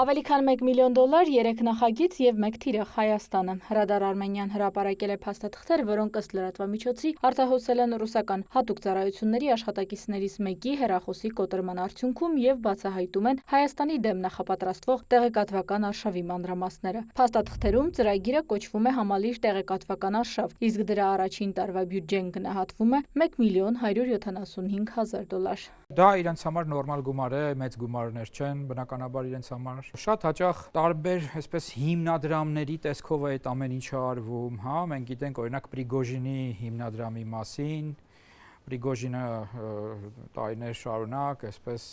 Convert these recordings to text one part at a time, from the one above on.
Ավելի քան $1 միլիոն, 3 նախագիծ եւ 1 թիրախ Հայաստանը։ Հրադար Արմենիան հրապարակել է փաստաթղթեր, որոնք ըստ լրատվամիջոցի արտահոսել են ռուսական հատուկ ծառայությունների աշխատակիցներից մեկի հեռախոսի կոտրման արդյունքում եւ բացահայտում են Հայաստանի դեմ նախապատրաստվող տեղեկատվական արշավի մանրամասները։ Փաստաթղթերում ծրագիրը կոչվում է համալիր տեղեկատվական արշավ, իսկ դրա առաջին տարվա բյուջեն գնահատվում է $1,175,000։ Դա իրենց համար նորմալ գումար է, մեծ գումարներ չեն, բնականաբար իրենց համար։ Շատ հաճախ տարբեր այսպես հիմնադրամների տեսքով է այդ ամեն ինչը արվում, հա, մենք գիտենք օրինակ Պրիգոժինի հիմնադրամի մասին, Պրիգոժինը տարիներ շարունակ այսպես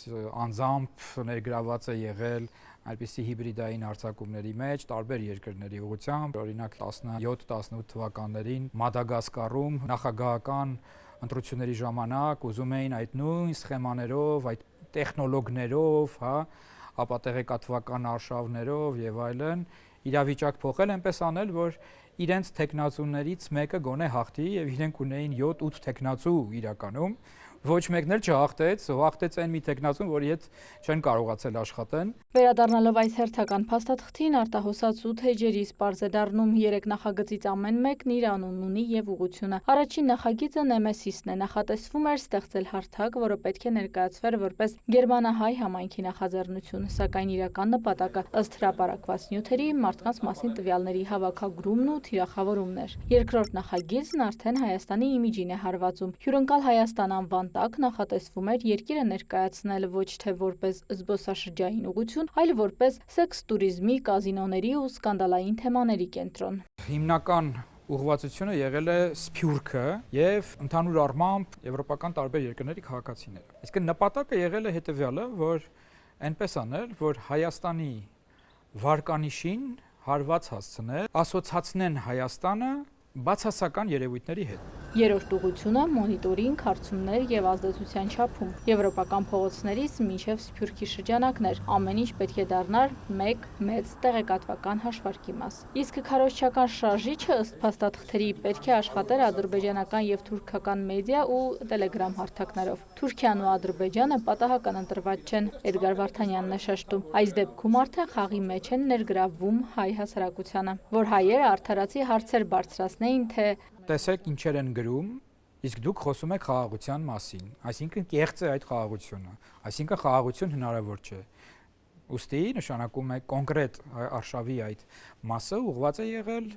անձամբ ներգրաված է եղել այդպիսի հիբրիդային հարձակումների մեջ տարբեր երկրների ուղղությամբ, օրինակ 17-18 թվականներին Մադագասկարում նախագահական ընտրությունների ժամանակ ուզում էին այդ նույն սխեմաներով, այդ տեխնոլոգներով, հա, ապա տեղեկատվական արշավներով եւ այլն իրավիճակ փոխել, այնպես անել, որ իրենց տեխնացուներից մեկը գոնե հաղթի եւ իրենք ունեին 7-8 տեխնացու իրականում, ոչ մեկն էլ չհաղթեց, հաղթեց այն մի տեխնացուն, որի հետ չեն կարողացել աշխատեն։ Վերադառնալով այս հերթական փաստաթղթին, արտահոսած 8 էջերից պարզ է դառնում 3 նախագծից ամեն մեկն իր անունն ունի եւ ուղղությունը։ Առաջին նախագիծը Նեմեսիսն է, նախատեսվում էր ստեղծել հարթակ, որը պետք է ներկայացվեր որպես գերմանահայ համայնքի նախաձեռնություն, սակայն իրական նպատակը ըստ հրապարակված նյութերի մարդկանց մասին տվյալների հավաքագրումն ու թիրախավորումն էր։ Երկրորդ նախագիծն արդեն Հայաստանի իմիջին է հարվածում։ Հյուրընկալ Հայաստան անվան տակ նախատեսվում էր երկիրը ներկայացնել ոչ թե որպես զբոսաշրջային ուղղություն, այլ որպես սեքս տուրիզմի, կազինոների ու սկանդալային թեմաների կենտրոն։ Հիմնական ուղղվածությունը եղել է Սփյուռքը եւ ընդհանուր առմամբ եվրոպական տարբեր երկրների քաղաքացիները։ Իսկ նպատակը եղել է հետեւյալը, որ այնպես անել, որ Հայաստանի վարկանիշին հարված հասցնել, ասոցացնեն Հայաստանը բացասական երևույթների հետ։ Երրորդ ուղղությունը մոնիտորինգ, հարցումներ եւ ազդեցության չափում։ Եվրոպական փողոցներից մինչեւ Սփյուռքի շրջանակներ ամեն ինչ պետք է դառնար մեկ մեծ տեղեկատվական հաշվարկի մաս։ Իսկ քարոզչական շարժիչը ըստ փաստաթղթերի պետք է աշխատեր ադրբեջանական եւ թուրքական մեդիա ու տելեգրամ հարթակներով։ Թուրքիան ու Ադրբեջանը պատահական ընտրված չեն, Էդգար Վարդանյանն է շեշտում։ Այս դեպքում արդեն խաղի մեջ են ներգրավվում հայ հասարակությանը, որ հայերը արդարացի հարցեր բարձրացնեին, թե տեսեք ինչեր են գրում, իսկ դուք խոսում եք խաղաղության մասին, այսինքն կեղծ է այդ խաղաղությունը, այսինքն խաղաղություն հնարավոր չէ։ Ուստի նշանակում է կոնկրետ արշավի այդ մասը ուղղված է եղել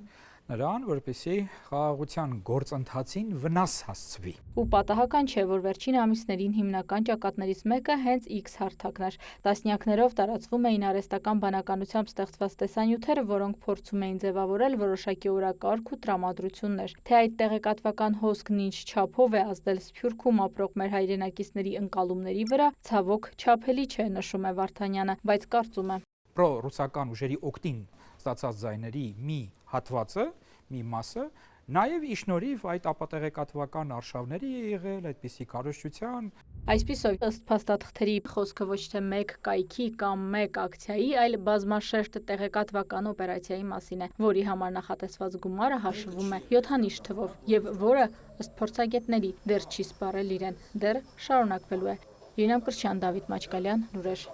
նրան, որպեսզի խաղաղության գործընթացին վնաս հասցվի։ Ու պատահական չէ, որ վերջին ամիսներին հիմնական ճակատներից մեկը հենց X հարթակն էր։ Տասնյակներով տարածվում էին արհեստական բանականությամբ ստեղծված տեսանյութեր, որոնք փորձում էին ձևավորել որոշակի օրակարգ ու տրամադրություններ։ Թե այդ տեղեկատվական հոսքն ինչ չափով է ազդել Սփյուռքում ապրող մեր հայրենակիցների ընկալումների վրա, ցավոք չափելի չէ, նշում է Վարդանյանը, բայց կարծում է. Պրո-ռուսական ուժերի օգտին ստացած ձայների մի հատվածը, մի մասը, նաև ի շնորհիվ այդ ապատեղեկատվական արշավների է եղել այդպիսի քարոզչության։ Այսպիսով, ըստ փաստաթղթերի խոսքը ոչ թե մեկ կայքի կամ մեկ ակցիայի, այլ բազմաշերտ տեղեկատվական օպերացիայի մասին է, որի համար նախատեսված գումարը հաշվում է 7 թվով եւ որը ըստ փորձագետների դեռ չի սպառել իրեն, դեռ շարունակվելու է։ Լիլիթ Կրչյան, Դավիթ Մաչկալյան, լուրեր։